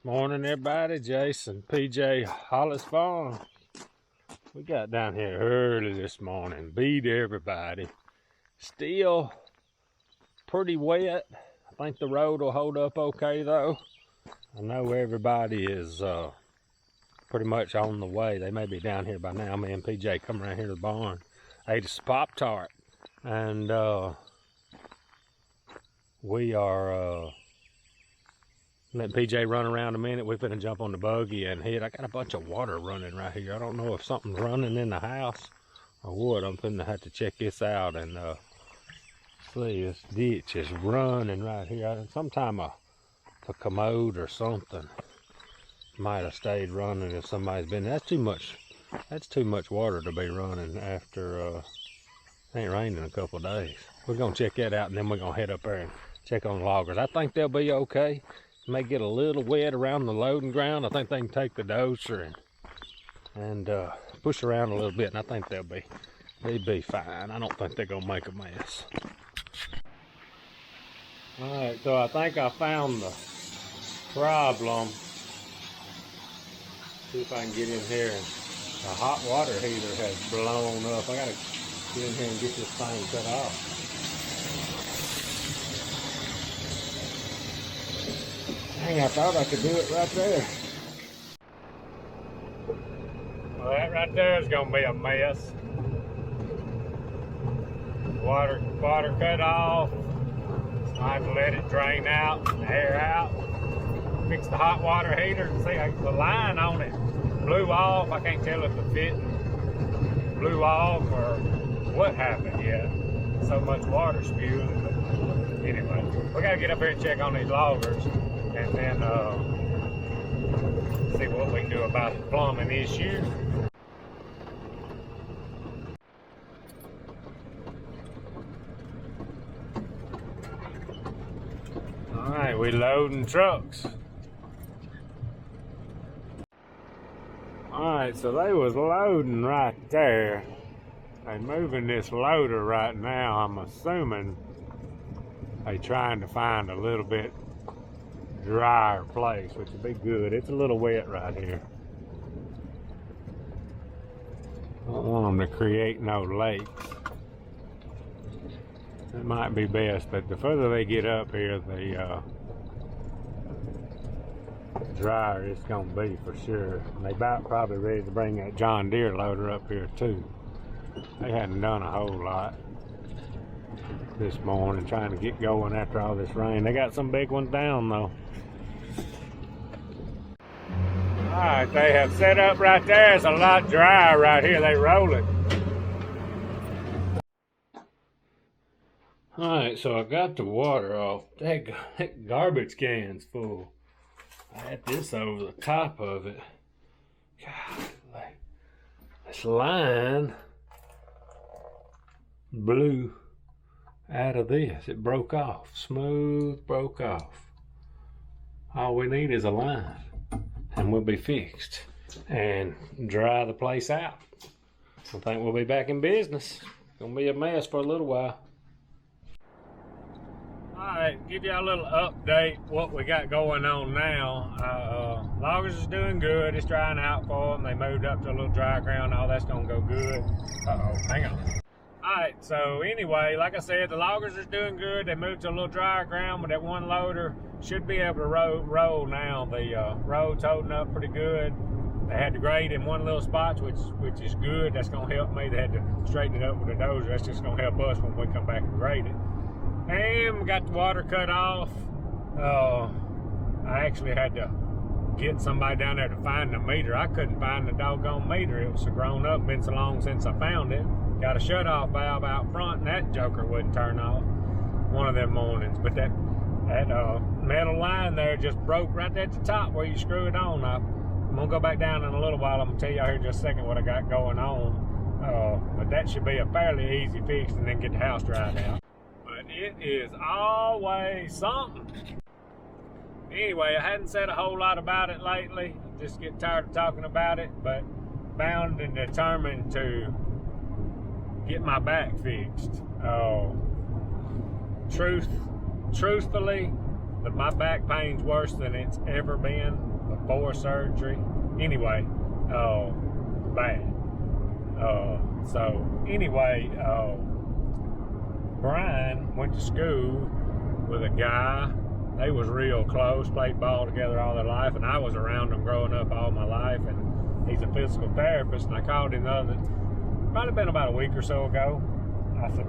Morning everybody, Jason, PJ, Hollis Farms. We got down here early this morning, beat everybody. Still pretty wet. I think the road will hold up okay though. I know everybody is pretty much on the way. They may be down here by now. Me and PJ come around here to the barn. Ate a Pop-Tart and we are let PJ run around a minute. We're finna jump on the buggy and hit. I got a bunch of water running right here. I don't know if something's running in the house or what. I'm finna have to check this out and see. This ditch is running right here. Sometime a commode or something might have stayed running if somebody's been. That's too much water to be running after it ain't rained in a couple of days. We're gonna check that out and then we're gonna head up there and check on the loggers. I think they'll be okay. May get a little wet around the loading ground. I think they can take the dozer and push around a little bit, and I think they'll be fine. I don't think they're gonna make a mess. All right, so I think I found the problem. See if I can get in here. And the hot water heater has blown up. I gotta get in here and get this thing cut off. Dang, I thought I could do it right there. Well, that right there is gonna be a mess. Water cut off. So I have to let it drain out, and air out. Fix the hot water heater. See, the line on it blew off. I can't tell if the fitting blew off or what happened yet. So much water spewed. But anyway, we gotta get up here and check on these loggers. And then see what we can do about the plumbing issue. All right, we loading trucks. All right, so they was loading right there. They moving this loader right now. I'm assuming they trying to find a little bit drier place, which would be good. It's a little wet right here. I don't want them to create no lakes. It might be best, but the further they get up here, the drier it's gonna be for sure. And they about probably ready to bring that John Deere loader up here too. They hadn't done a whole lot this morning, trying to get going after all this rain. They got some big ones down though. Alright, they have set up right there. It's a lot drier right here. They roll it. Alright, so I got the water off. That garbage can's full. I had this over the top of it. God, this line blew out of this. It broke off. Smooth broke off. All we need is a line and we'll be fixed and dry the place out. I think we'll be back in business. Gonna be a mess for a little while. Alright, give you a little update what we got going on now. Loggers is doing good. It's drying out for them. They moved up to a little dry ground. All that's gonna go good. Uh-oh, hang on. Alright, so anyway, like I said, the loggers are doing good. They moved to a little drier ground, but that one loader should be able to roll now. The road's holding up pretty good. They had to grade in one little spot, which is good. That's gonna help me. They had to straighten it up with a dozer. That's just gonna help us when we come back and grade it. And we got the water cut off. I actually had to get somebody down there to find the meter. I couldn't find the doggone meter. It was so grown up, been so long since I found it. Got a shut-off valve out front, and that joker wouldn't turn off one of them mornings. But that metal line there just broke right there at the top where you screw it on. I'm gonna go back down in a little while. I'm gonna tell you out here in just a second what I got going on. But that should be a fairly easy fix, and then get the house dried out. But it is always something. Anyway, I hadn't said a whole lot about it lately. Just get tired of talking about it, but bound and determined to get my back fixed. Truthfully, my back pain's worse than it's ever been. before surgery. Anyway, bad. So anyway, Brian went to school with a guy. They was real close, played ball together all their life, and I was around them growing up all my life, and he's a physical therapist, and I called him probably been about a week or so ago. I said,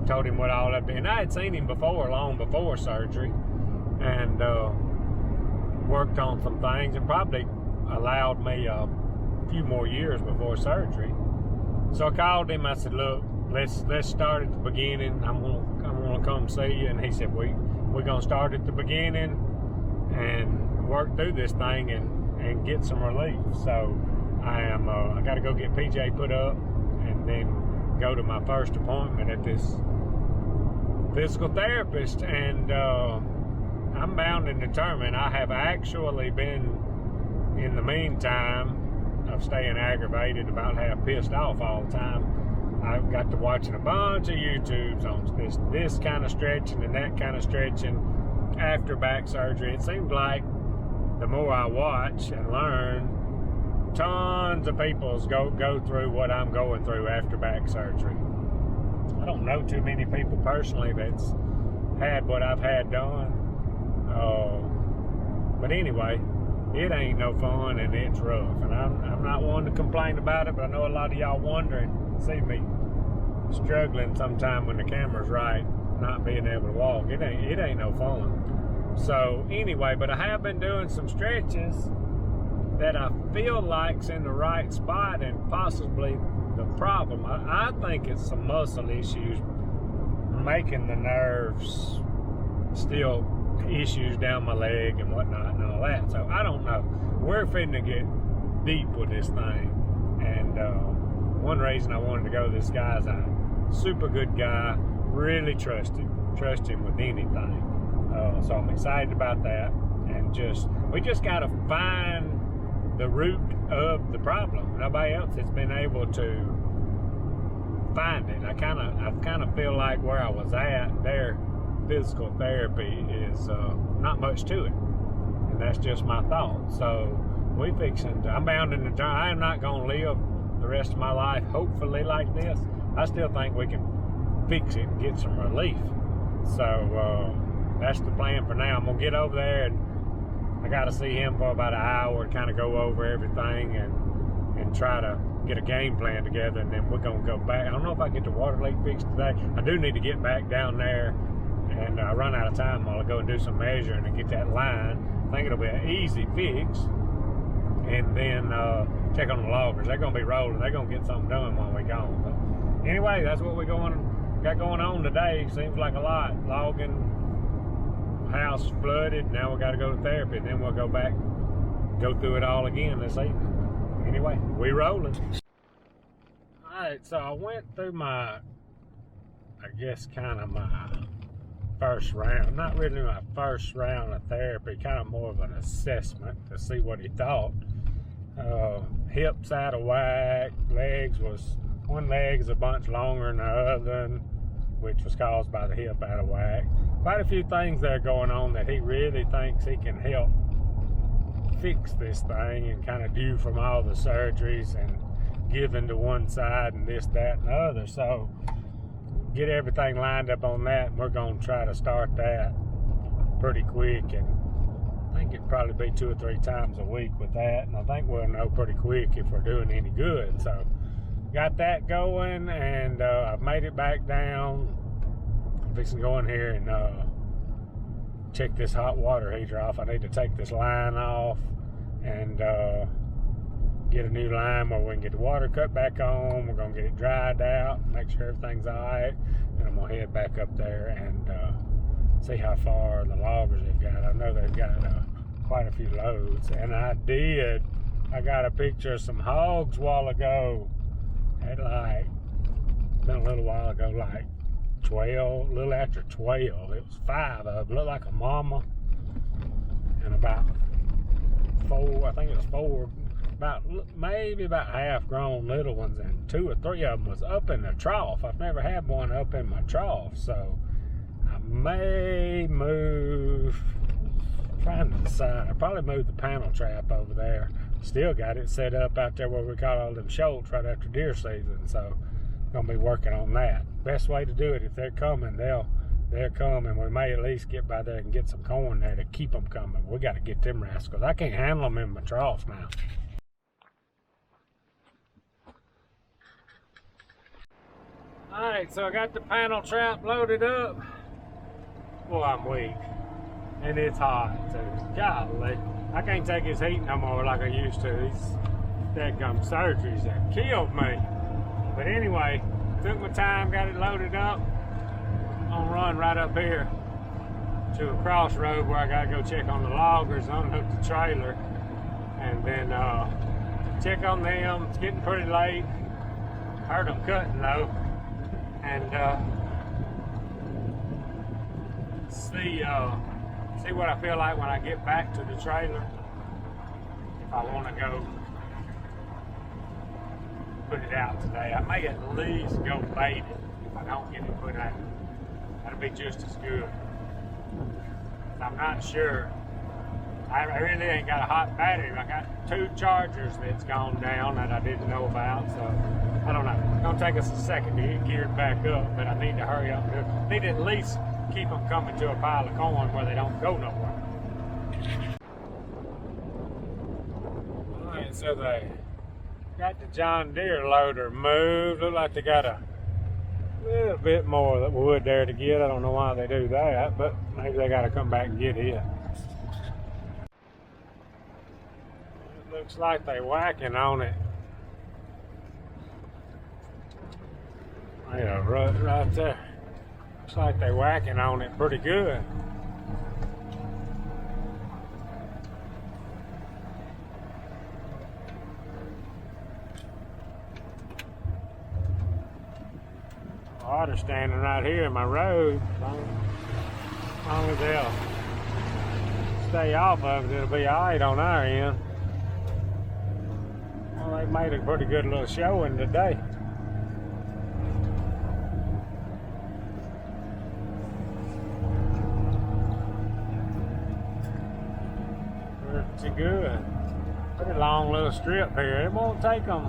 told him what all I'd been. I had seen him before, long before surgery, and worked on some things, and probably allowed me a few more years before surgery. So I called him. I said, look, let's start at the beginning. I'm gonna come see you. And he said, we're gonna start at the beginning and work through this thing and get some relief. So I got to go get PJ put up and then go to my first appointment at this physical therapist. And I'm bound and determined. I have actually been, in the meantime of staying aggravated, about half pissed off all the time, I got to watching a bunch of YouTubes on this kind of stretching and that kind of stretching after back surgery. It seemed like the more I watch and learn, tons of people go through what I'm going through after back surgery. I don't know too many people personally that's had what I've had done. But anyway, it ain't no fun and it's rough. And I'm not one to complain about it, but I know a lot of y'all wondering, see me struggling sometime when the camera's right, not being able to walk. It ain't no fun. So anyway, but I have been doing some stretches that I feel like's in the right spot, and possibly the problem, I think it's some muscle issues making the nerves still issues down my leg and whatnot and all that. So I don't know. We're finna get deep with this thing. And one reason I wanted to go to this guy's a super good guy, really trust him with anything. So I'm excited about that. And we just gotta find the root of the problem. Nobody else has been able to find it. I kind of feel like where I was at, their physical therapy is not much to it, and that's just my thought. So I'm bound in the turn. I am not going to live the rest of my life hopefully like this. I still think we can fix it and get some relief. So that's the plan for now. I'm gonna get over there, and I got to see him for about an hour and kind of go over everything and try to get a game plan together, and then we're gonna go back. I don't know if I get the water leak fixed today. I do need to get back down there, and I run out of time while I go and do some measuring and get that line. I think it'll be an easy fix. And then check on the loggers. They're gonna be rolling. They're gonna get something done while we're gone. But anyway, that's what got going on today. Seems like a lot. Logging, house flooded. Now we got to go to therapy. Then we'll go back, go through it all again this evening. Anyway, we rolling. All right, so I went through my first round. Not really my first round of therapy, kind of more of an assessment to see what he thought. Hips out of whack, one leg's a bunch longer than the other, which was caused by the hip out of whack. Quite a few things that are going on that he really thinks he can help fix this thing, and kind of due from all the surgeries and giving to one side and this, that, and the other. So get everything lined up on that, and we're going to try to start that pretty quick. And I think it'd probably be 2 or 3 times a week with that, and I think we'll know pretty quick if we're doing any good. So got that going, and I've made it back down. I'm fixing to go in here and check this hot water heater off. I need to take this line off and get a new line where we can get the water cut back on. We're going to get it dried out, make sure everything's all right. Then I'm going to head back up there and see how far the loggers have got. I know they've got quite a few loads. And I got a picture of some hogs a while ago. Been a little while ago, like 12, a little after 12. It was 5 of them. Looked like a mama and about 4, I think it was 4, maybe about half grown little ones, and 2 or 3 of them was up in the trough. I've never had one up in my trough, so I may move, try trying to decide. I probably moved the panel trap over there. Still got it set up out there where we caught all them shoals right after deer season. So gonna be working on that. Best way to do it, if they're coming, they'll come, and we may at least get by there and get some corn there to keep them coming. We got to get them rascals. I can't handle them in my troughs now. Alright, so I got the panel trap loaded up. Well, I'm weak. And it's hot too. Golly. I can't take his heat no more like I used to. These dadgum surgeries have killed me. But anyway, took my time, got it loaded up. I'm gonna run right up here to a crossroad where I gotta go check on the loggers, unhook the trailer, and then check on them. It's getting pretty late. Heard them cutting though. And see what I feel like when I get back to the trailer. If I want to go put it out today, I may at least go bait it if I don't get it put out. That'll be just as good. I'm not sure. I really ain't got a hot battery. I got 2 chargers that's gone down that I didn't know about, so I don't know. It's gonna take us a second to get geared back up, but I need to hurry up and do it. I need to at least keep them coming to a pile of corn where they don't go nowhere. All right, so they got the John Deere loader moved. Look like they got a little bit more wood there to get. I don't know why they do that, but maybe they got to come back and get it. It looks like they whacking on it. Yeah, right there. Looks like they whacking on it pretty good. Water standing right here in my road. As long as they'll stay off of it, it'll be alright on our end. Well, they made a pretty good little showing today. Pretty good. Pretty long little strip here. It won't take them,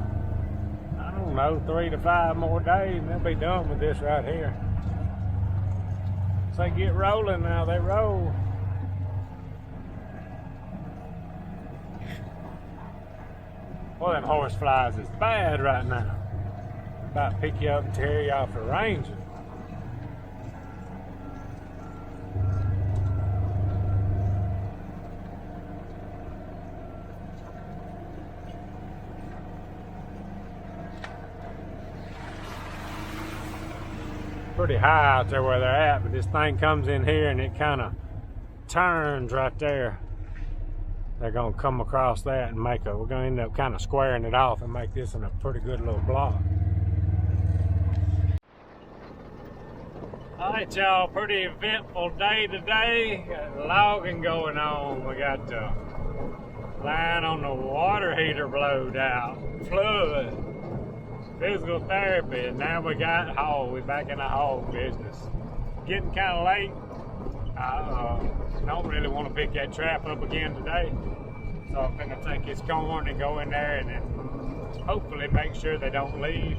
I don't know, 3 to 5 more days, and they'll be done with this right here. So they get rolling now, they roll. Well, them horse flies is bad right now. About to pick you up and tear you off the ranger. Pretty high out there where they're at, but this thing comes in here and it kind of turns right there. They're gonna come across that and we're gonna end up kind of squaring it off and make this in a pretty good little block. All right, y'all, pretty eventful day today. Got logging going on. We got the line on the water heater blowed out, flood. Physical therapy, and now we got hog. We're back in the hog business. Getting kind of late. I don't really want to pick that trap up again today, so I'm gonna take his corn and go in there and then hopefully make sure they don't leave.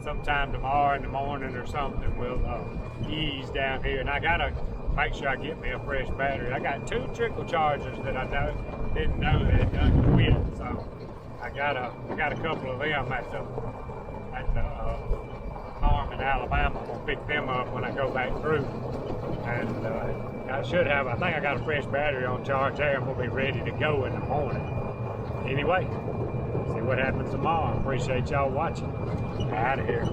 Sometime tomorrow in the morning or something, we'll ease down here. And I gotta make sure I get me a fresh battery. I got 2 trickle chargers that I didn't know that had done quit, so I got a couple of them at the farm in Alabama. I'm gonna pick them up when I go back through, and I think I got a fresh battery on charge there, and we'll be ready to go in the morning. Anyway, see what happens tomorrow. Appreciate y'all watching. Out of here.